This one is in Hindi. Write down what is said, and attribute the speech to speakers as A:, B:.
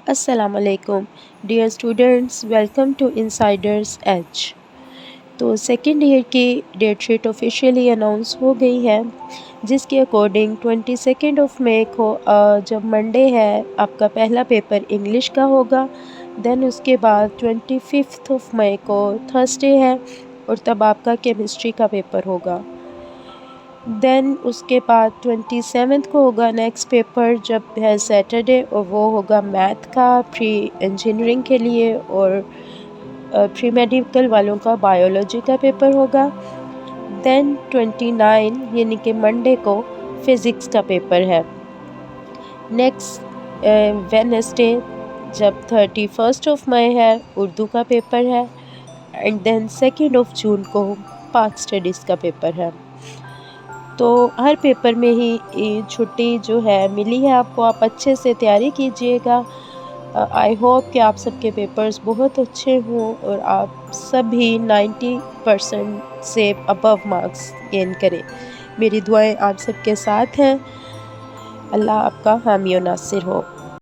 A: Assalamualaikum dear students, welcome to Insiders Edge. तो सेकेंड ईयर की डेट शीट ऑफिशियली अनाउंस हो गई है, जिसके अकॉर्डिंग 22 को जब मंडे है आपका पहला पेपर इंग्लिश का होगा। देन उसके बाद 25 मई को थर्सडे है और तब आपका केमिस्ट्री का पेपर होगा। देन उसके बाद 27 को होगा नेक्स्ट पेपर, जब है सैटरडे, और वो होगा मैथ का प्री इंजीनियरिंग के लिए, और प्री मेडिकल वालों का बायोलॉजी का पेपर होगा। देन 29 यानी कि मंडे को फ़िज़िक्स का पेपर है। नेक्स्ट वेडनेसडे जब 31 है उर्दू का पेपर है। एंड देन 2 जून को पाक स्टडीज़ का पेपर है। तो हर पेपर में ही ये छुट्टी जो है मिली है आपको, आप अच्छे से तैयारी कीजिएगा। आई होप कि आप सबके पेपर्स बहुत अच्छे हों और आप सभी 90% से अबव मार्क्स गेन करें। मेरी दुआएं आप सबके साथ हैं। अल्लाह आपका हामी और नासिर हो।